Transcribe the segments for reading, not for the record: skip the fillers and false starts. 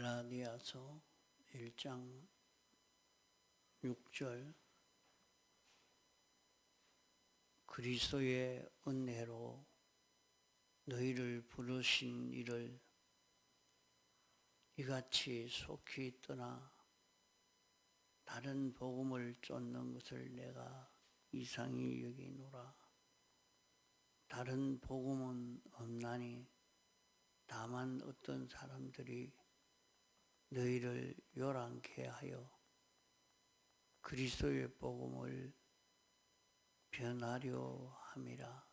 갈라디아서 1장 6절 그리스도의 은혜로 너희를 부르신 이를 이같이 속히 떠나 다른 복음을 쫓는 것을 내가 이상히 여기노라. 다른 복음은 없나니 다만 어떤 사람들이 너희를 요란케 하여 그리스도의 복음을 변하려 함이라.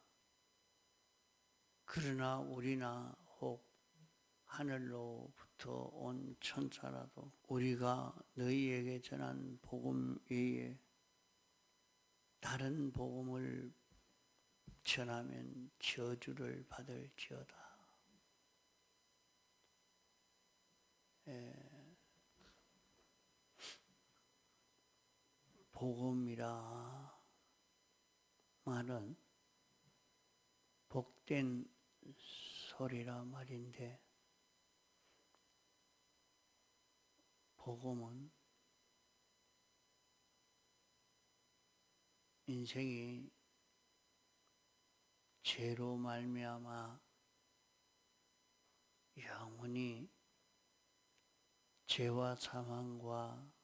그러나 우리나 혹 하늘로부터 온 천사라도 우리가 너희에게 전한 복음 외에 다른 복음을 전하면 저주를 받을지어다. 복음이라 말은 복된 소리라 말인데, 복음은 인생이 죄로 말미암아 영원히 죄와 사망과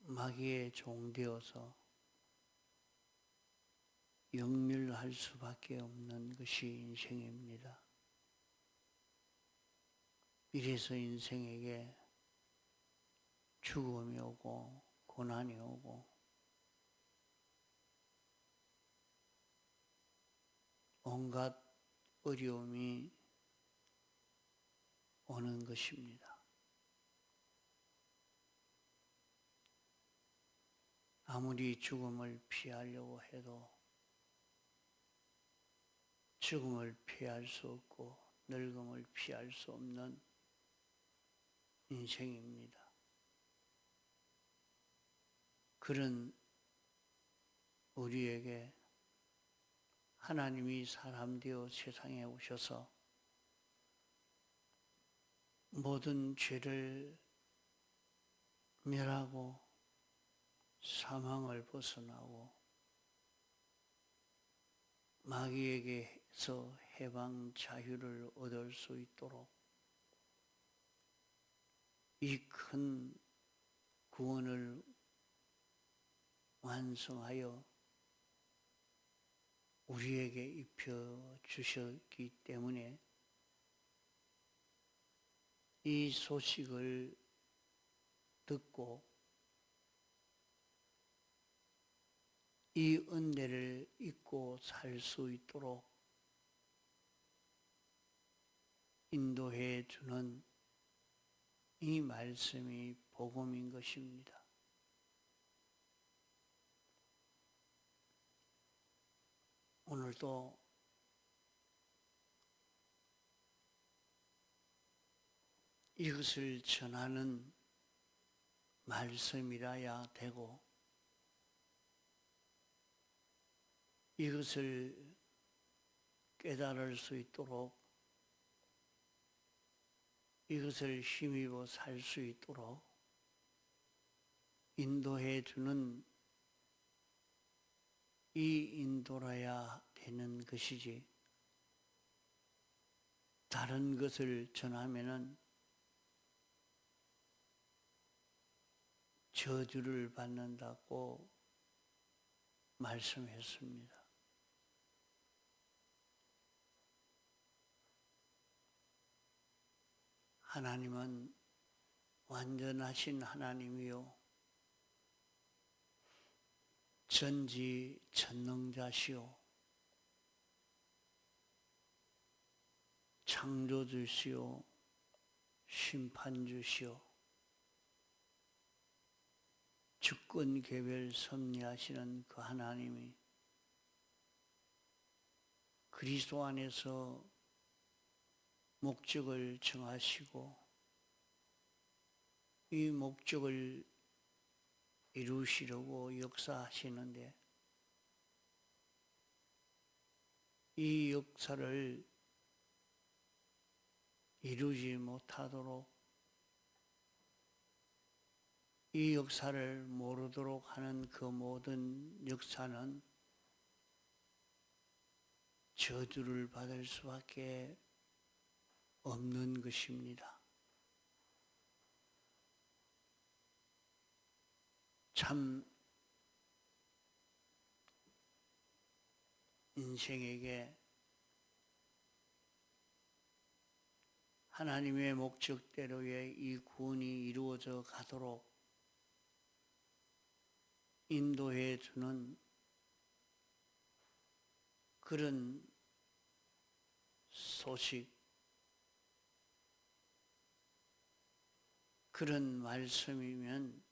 마귀의 종되어서 역멸할 수밖에 없는 것이 인생입니다. 이래서 인생에게 죽음이 오고 고난이 오고 온갖 어려움이 오는 것입니다. 아무리 죽음을 피하려고 해도 죽음을 피할 수 없고 늙음을 피할 수 없는 인생입니다. 그런 우리에게 하나님이 사람 되어 세상에 오셔서 모든 죄를 멸하고 사망을 벗어나고 마귀에게서 해방 자유를 얻을 수 있도록 이 큰 구원을 완성하여 우리에게 입혀 주셨기 때문에 이 소식을 듣고 이 은혜를 잊고 살 수 있도록 인도해 주는 이 말씀이 복음인 것입니다. 오늘도 이것을 전하는 말씀이라야 되고 이것을 깨달을 수 있도록 이것을 힘입어 살 수 있도록 인도해 주는 이 인도라야 되는 것이지, 다른 것을 전하면은 저주를 받는다고 말씀했습니다. 하나님은 완전하신 하나님이요 전지전능자시오 창조주시오 심판주시오 주권개별 섭리하시는 그 하나님이 그리스도 안에서 목적을 정하시고 이 목적을 이루시려고 역사하시는데 이 역사를 이루지 못하도록 이 역사를 모르도록 하는 그 모든 역사는 저주를 받을 수밖에 없는 것입니다. 참 인생에게 하나님의 목적대로의 이 구원이 이루어져 가도록 인도해 주는 그런 소식, 그런 말씀이면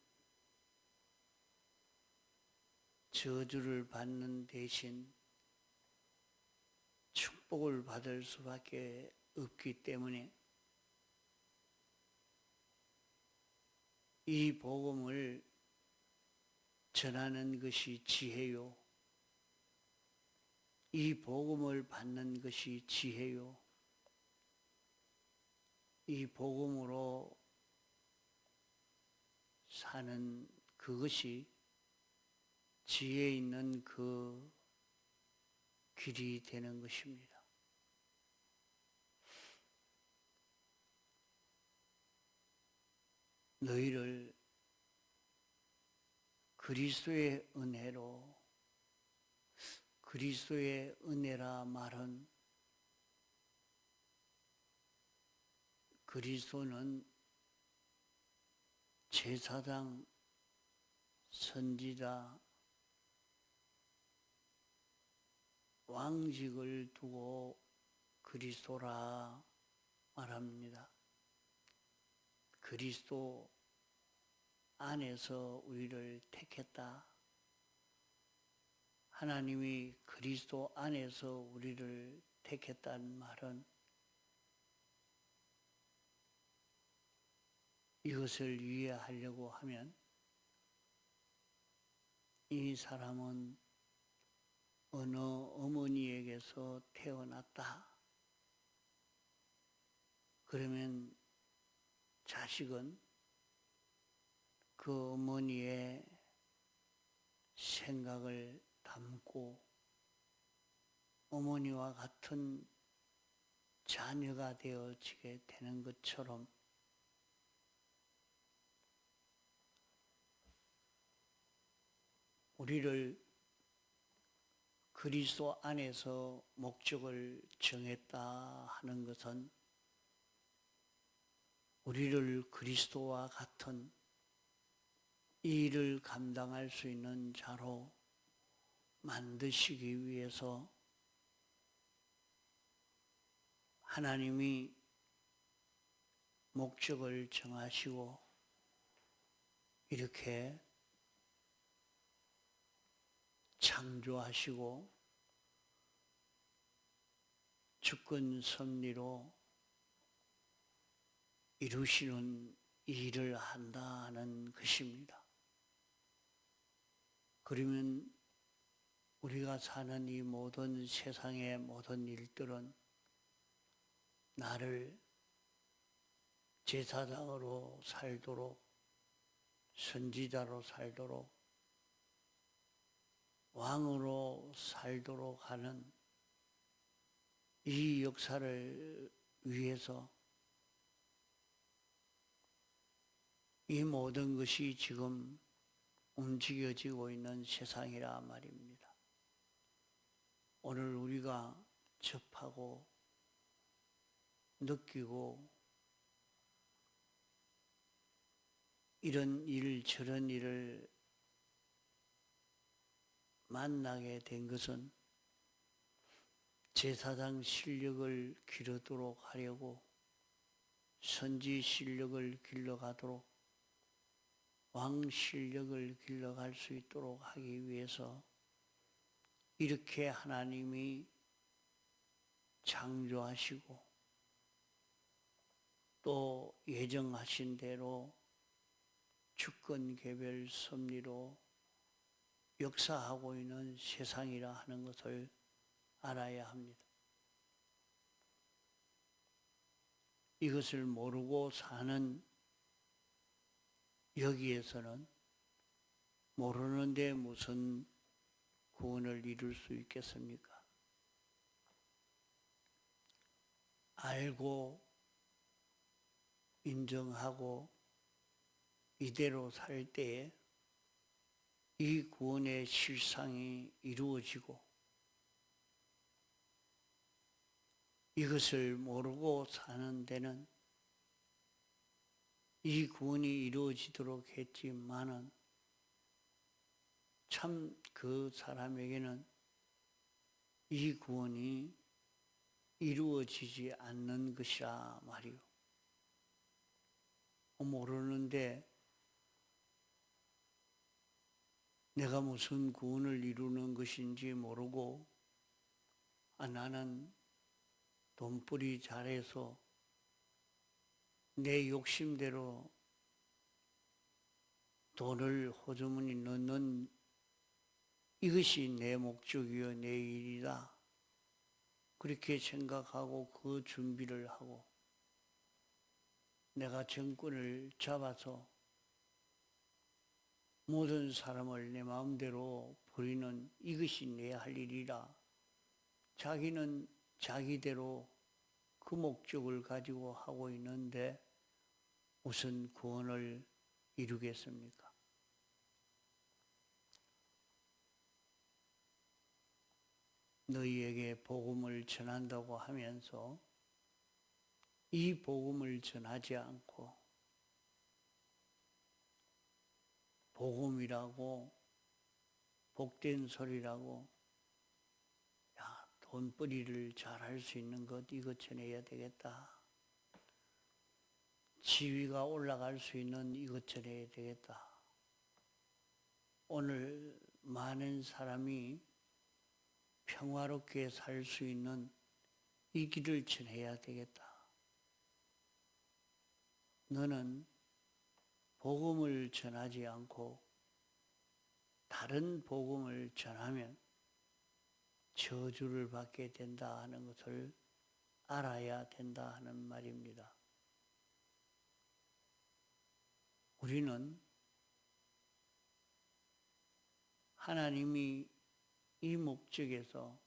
저주를 받는 대신 축복을 받을 수밖에 없기 때문에 이 복음을 전하는 것이 지혜요. 이 복음을 받는 것이 지혜요. 이 복음으로 사는 그것이 지혜 있는 그 길이 되는 것입니다. 너희를 그리스도의 은혜로, 그리스도의 은혜라 말은 그리스도는 제사장, 선지자, 왕직을 두고 그리스도라 말합니다. 그리스도 안에서 우리를 택했다. 하나님이 그리스도 안에서 우리를 택했다는 말은 이것을 이해하려고 하면 이 사람은 어느 어머니에게서 태어났다. 그러면 자식은 그 어머니의 생각을 담고 어머니와 같은 자녀가 되어지게 되는 것처럼 우리를 그리스도 안에서 목적을 정했다 하는 것은 우리를 그리스도와 같은 이 일을 감당할 수 있는 자로 만드시기 위해서 하나님이 목적을 정하시고 이렇게 창조하시고 주권 섭리로 이루시는 일을 한다는 것입니다. 그러면 우리가 사는 이 모든 세상의 모든 일들은 나를 제사장으로 살도록, 선지자로 살도록, 왕으로 살도록 하는 이 역사를 위해서 이 모든 것이 지금 움직여지고 있는 세상이라 말입니다. 오늘 우리가 접하고 느끼고 이런 일 저런 일을 만나게 된 것은 제사장 실력을 기르도록 하려고, 선지 실력을 길러가도록, 왕 실력을 길러갈 수 있도록 하기 위해서 이렇게 하나님이 창조하시고 또 예정하신 대로 주권 개별 섭리로 역사하고 있는 세상이라 하는 것을 알아야 합니다. 이것을 모르고 사는 여기에서는 모르는데 무슨 구원을 이룰 수 있겠습니까? 알고 인정하고 이대로 살 때에 이 구원의 실상이 이루어지고, 이것을 모르고 사는 데는 이 구원이 이루어지도록 했지만은 참 그 사람에게는 이 구원이 이루어지지 않는 것이라 말이요. 모르는데 내가 무슨 구원을 이루는 것인지 모르고, 나는 돈벌이 잘해서 내 욕심대로 돈을 호주머니 넣는 이것이 내 목적이요 내 일이다, 그렇게 생각하고 그 준비를 하고, 내가 정권을 잡아서 모든 사람을 내 마음대로 부리는 이것이 내 할 일이라 자기는 자기대로 그 목적을 가지고 하고 있는데 무슨 구원을 이루겠습니까? 너희에게 복음을 전한다고 하면서 이 복음을 전하지 않고 복음이라고 복된 소리라고 돈벌이를 잘할 수 있는 것 이것 전해야 되겠다, 지위가 올라갈 수 있는 이것 전해야 되겠다, 오늘 많은 사람이 평화롭게 살 수 있는 이 길을 전해야 되겠다. 너는 복음을 전하지 않고 다른 복음을 전하면 저주를 받게 된다 하는 것을 알아야 된다 하는 말입니다. 우리는 하나님이 이 목적에서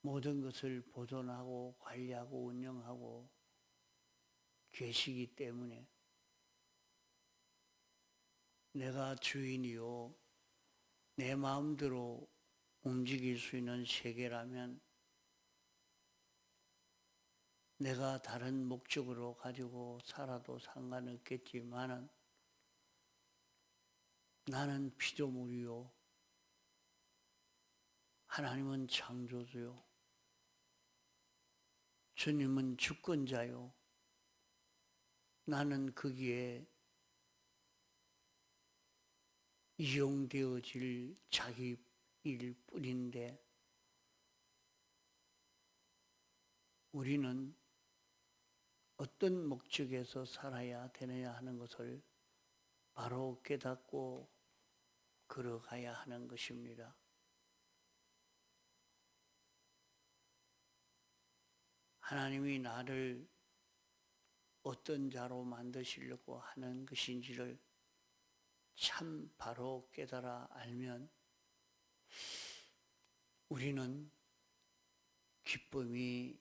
모든 것을 보존하고 관리하고 운영하고 계시기 때문에 내가 주인이요 내 마음대로 움직일 수 있는 세계라면 내가 다른 목적으로 가지고 살아도 상관없겠지만은 나는 피조물이요 하나님은 창조주요 주님은 주권자요 나는 거기에 이용되어질 자기일 뿐인데 우리는 어떤 목적에서 살아야 되느냐 하는 것을 바로 깨닫고 걸어가야 하는 것입니다. 하나님이 나를 어떤 자로 만드시려고 하는 것인지를 참 바로 깨달아 알면 우리는 기쁨이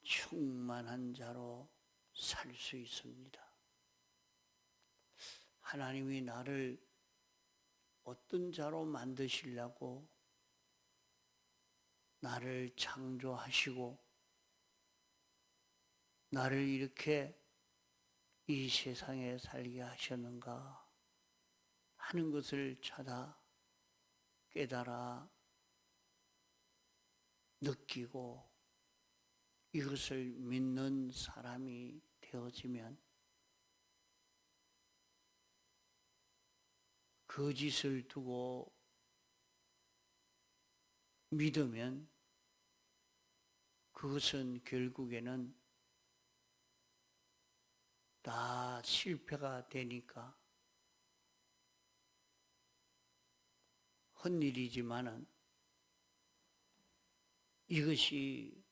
충만한 자로 살 수 있습니다. 하나님이 나를 어떤 자로 만드시려고 나를 창조하시고 나를 이렇게 이 세상에 살게 하셨는가 하는 것을 찾아 깨달아 느끼고 이것을 믿는 사람이 되어지면 거짓을 두고 믿으면 그것은 결국에는 다 실패가 되니까 헛일이지만은 이것이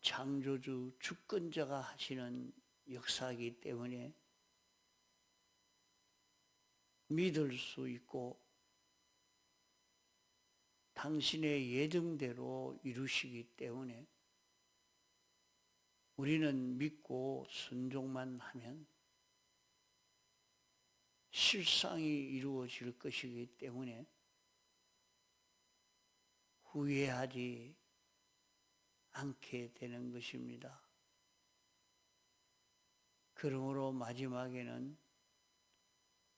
창조주 주권자가 하시는 역사이기 때문에 믿을 수 있고 당신의 예정대로 이루시기 때문에 우리는 믿고 순종만 하면 실상이 이루어질 것이기 때문에 후회하지 않게 되는 것입니다. 그러므로 마지막에는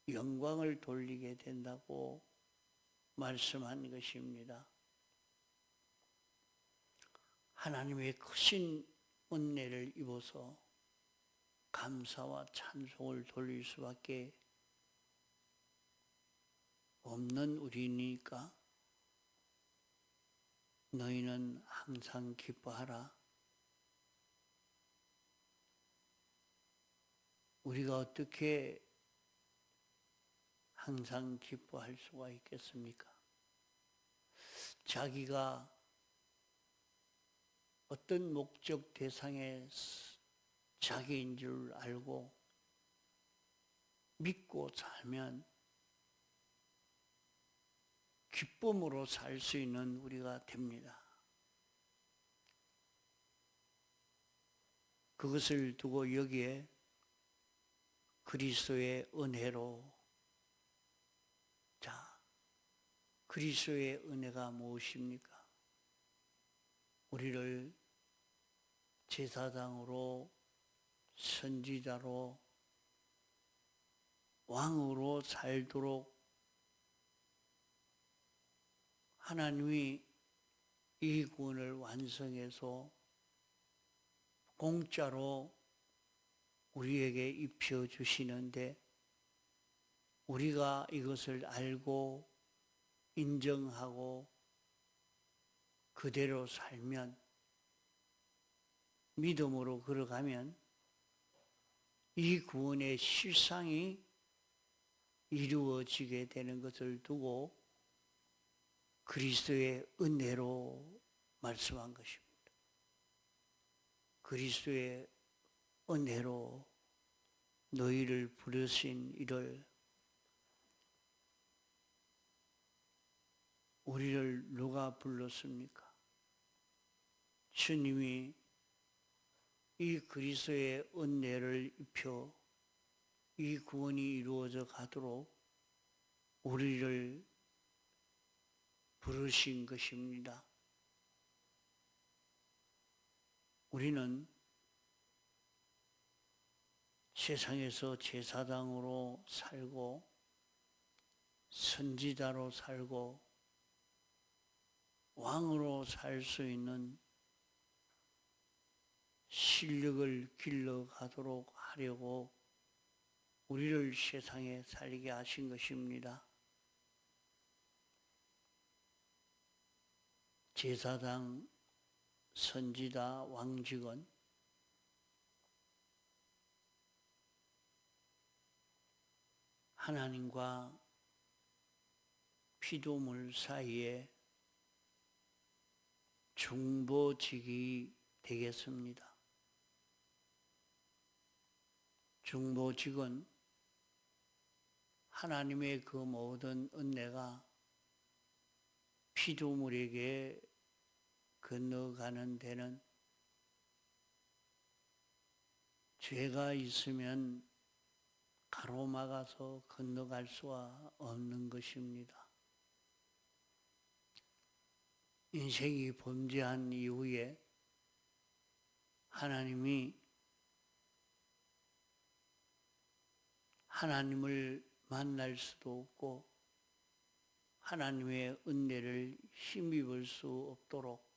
영광을 돌리게 된다고 말씀한 것입니다. 하나님의 크신 은혜를 입어서 감사와 찬송을 돌릴 수밖에 없는 우리니까 너희는 항상 기뻐하라. 우리가 어떻게 항상 기뻐할 수가 있겠습니까? 자기가 어떤 목적 대상의 자기인 줄 알고 믿고 살면 기쁨으로 살 수 있는 우리가 됩니다. 그것을 두고 여기에 그리스도의 은혜로, 자, 그리스도의 은혜가 무엇입니까? 우리를 제사장으로, 선지자로, 왕으로 살도록 하나님이 이 구원을 완성해서 공짜로 우리에게 입혀주시는데 우리가 이것을 알고 인정하고 그대로 살면, 믿음으로 걸어가면 이 구원의 실상이 이루어지게 되는 것을 두고 그리스도의 은혜로 말씀한 것입니다. 그리스도의 은혜로 너희를 부르신 이를 우리를 누가 불렀습니까? 주님이 이 그리스도의 은혜를 입혀 이 구원이 이루어져 가도록 우리를 부르신 것입니다. 우리는 세상에서 제사장으로 살고 선지자로 살고 왕으로 살 수 있는 실력을 길러가도록 하려고 우리를 세상에 살게 하신 것입니다. 제사장, 선지자, 왕직은 하나님과 피조물 사이에 중보직이 되겠습니다. 중보직은 하나님의 그 모든 은혜가 피조물에게 건너가는 데는 죄가 있으면 가로막아서 건너갈 수가 없는 것입니다. 인생이 범죄한 이후에 하나님이 하나님을 만날 수도 없고 하나님의 은혜를 힘입을 수 없도록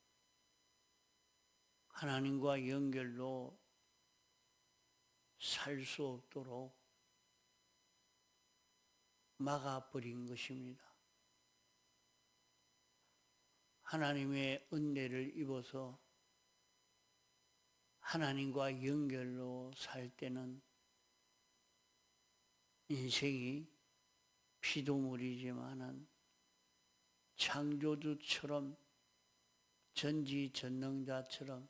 하나님과 연결로 살 수 없도록 막아버린 것입니다. 하나님의 은혜를 입어서 하나님과 연결로 살 때는 인생이 피조물이지만은 창조주처럼 전지전능자처럼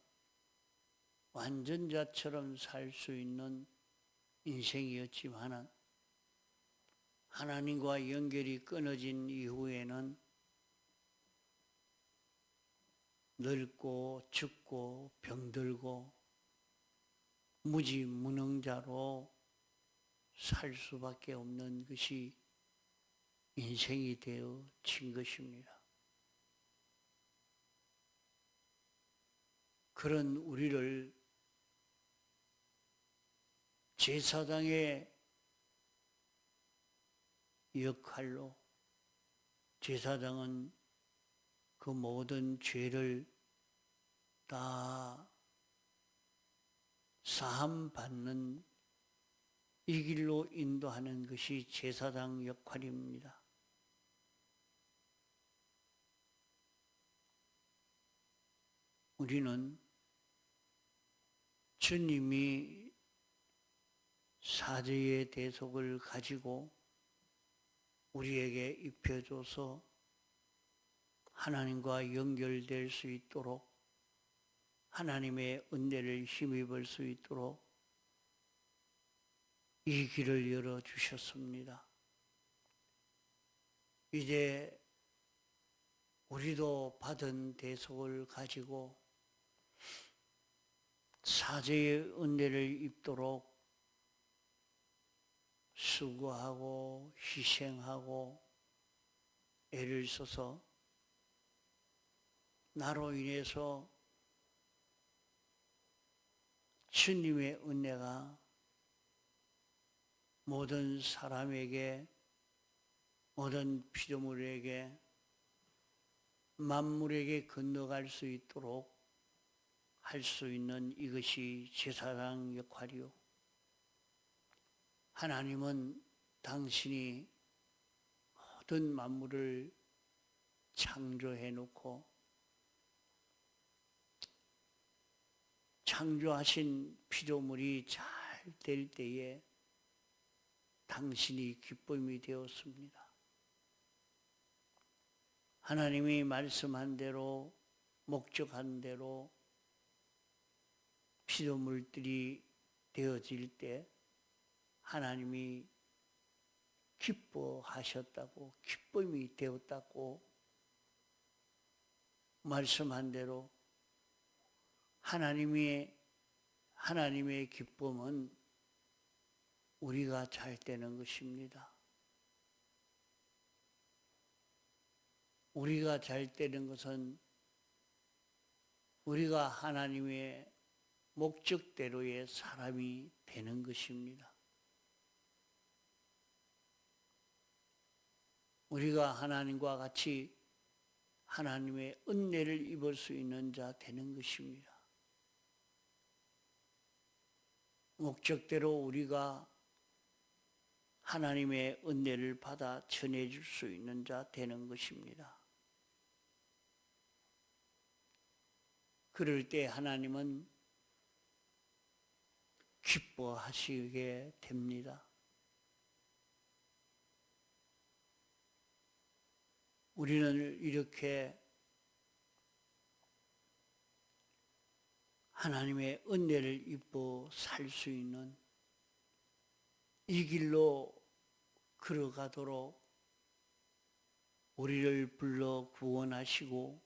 완전자처럼 살 수 있는 인생이었지만은 하나님과 연결이 끊어진 이후에는 늙고 죽고 병들고 무지무능자로 살 수밖에 없는 것이 인생이 되어진 것입니다. 그런 우리를 제사장의 역할로, 제사장은 그 모든 죄를 다 사함받는 이 길로 인도하는 것이 제사장 역할입니다. 우리는 주님이 사죄의 대속을 가지고 우리에게 입혀줘서 하나님과 연결될 수 있도록, 하나님의 은혜를 힘입을 수 있도록 이 길을 열어주셨습니다. 이제 우리도 받은 대속을 가지고 사죄의 은혜를 입도록 수고하고 희생하고 애를 써서 나로 인해서 주님의 은혜가 모든 사람에게, 모든 피조물에게, 만물에게 건너갈 수 있도록 할 수 있는 이것이 제사장 역할이요. 하나님은 당신이 모든 만물을 창조해 놓고 창조하신 피조물이 잘 될 때에 당신이 기쁨이 되었습니다. 하나님이 말씀한 대로, 목적한 대로 피조물들이 되어질 때 하나님이 기뻐하셨다고, 기쁨이 되었다고 말씀한 대로 하나님의 기쁨은 우리가 잘 되는 것입니다. 우리가 잘 되는 것은 우리가 하나님의 목적대로의 사람이 되는 것입니다. 우리가 하나님과 같이 하나님의 은혜를 입을 수 있는 자 되는 것입니다. 목적대로 우리가 하나님의 은혜를 받아 전해줄 수 있는 자 되는 것입니다. 그럴 때 하나님은 기뻐하시게 됩니다. 우리는 이렇게 하나님의 은혜를 입고 살 수 있는 이 길로 걸어가도록 우리를 불러 구원하시고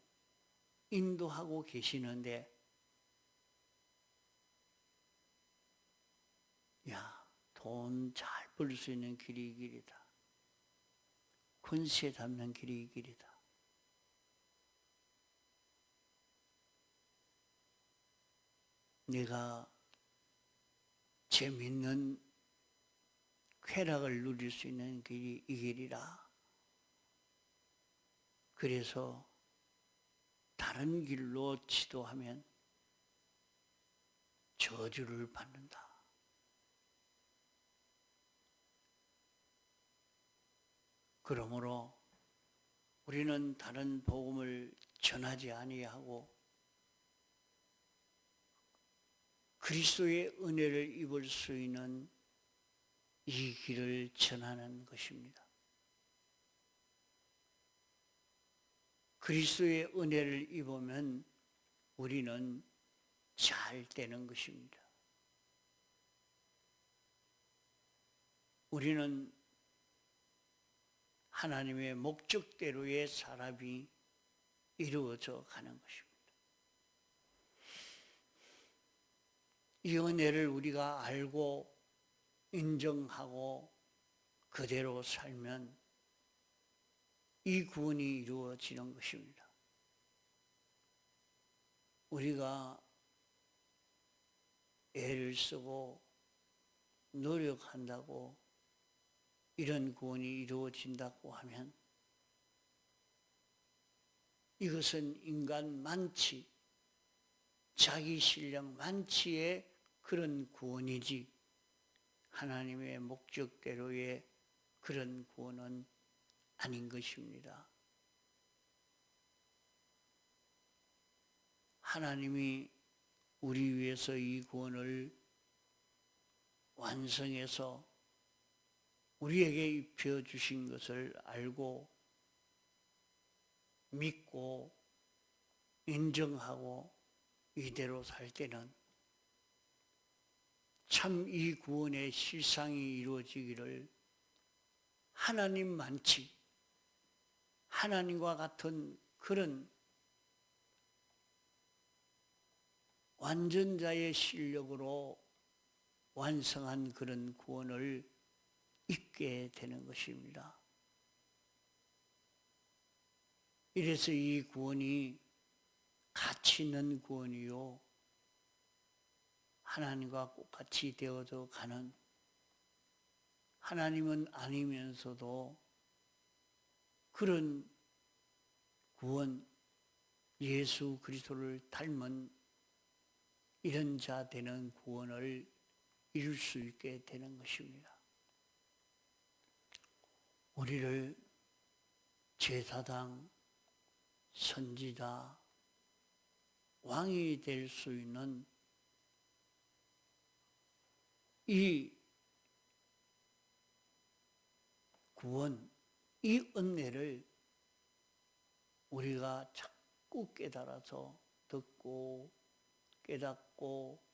인도하고 계시는데, 돈 잘 벌 수 있는 길이 이 길이다. 권세 잡는 길이 이 길이다. 내가 재미있는 쾌락을 누릴 수 있는 길이 이 길이라. 그래서 다른 길로 지도하면 저주를 받는다. 그러므로 우리는 다른 복음을 전하지 아니하고 그리스도의 은혜를 입을 수 있는 이 길을 전하는 것입니다. 그리스도의 은혜를 입으면 우리는 잘 되는 것입니다. 우리는 하나님의 목적대로의 사람이 이루어져 가는 것입니다. 이 은혜를 우리가 알고 인정하고 그대로 살면 이 구원이 이루어지는 것입니다. 우리가 애를 쓰고 노력한다고 이런 구원이 이루어진다고 하면 이것은 인간 만치, 자기 실력 만치의 그런 구원이지 하나님의 목적대로의 그런 구원은 아닌 것입니다. 하나님이 우리 위해서 이 구원을 완성해서 우리에게 입혀주신 것을 알고 믿고 인정하고 이대로 살 때는 참 이 구원의 실상이 이루어지기를 하나님만치 하나님과 같은 그런 완전자의 실력으로 완성한 그런 구원을 있게 되는 것입니다. 이래서 이 구원이 가치 있는 구원이요 하나님과 똑같이 되어져 가는, 하나님은 아니면서도 그런 구원, 예수 그리스도를 닮은 이런 자 되는 구원을 이룰 수 있게 되는 것입니다. 우리를 제사장, 선지자, 왕이 될 수 있는 이 구원, 이 은혜를 우리가 자꾸 깨달아서 듣고 깨닫고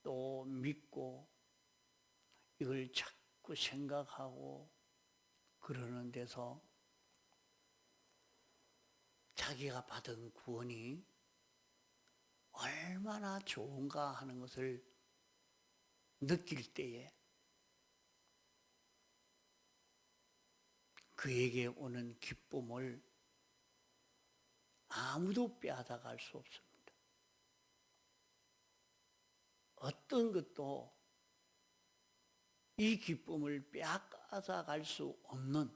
또 믿고 이걸 자꾸 생각하고 그러는 데서 자기가 받은 구원이 얼마나 좋은가 하는 것을 느낄 때에 그에게 오는 기쁨을 아무도 빼앗아갈 수 없습니다. 어떤 것도 이 기쁨을 빼앗아갈 수 없는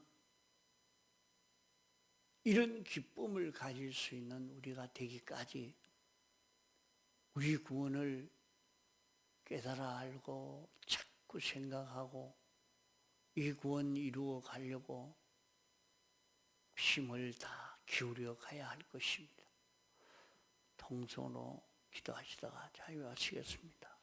이런 기쁨을 가질 수 있는 우리가 되기까지 우리 구원을 깨달아 알고 자꾸 생각하고 이 구원 이루어 가려고 힘을 다 기울여 가야 할 것입니다. 통성으로 기도하시다가 자유하시겠습니다.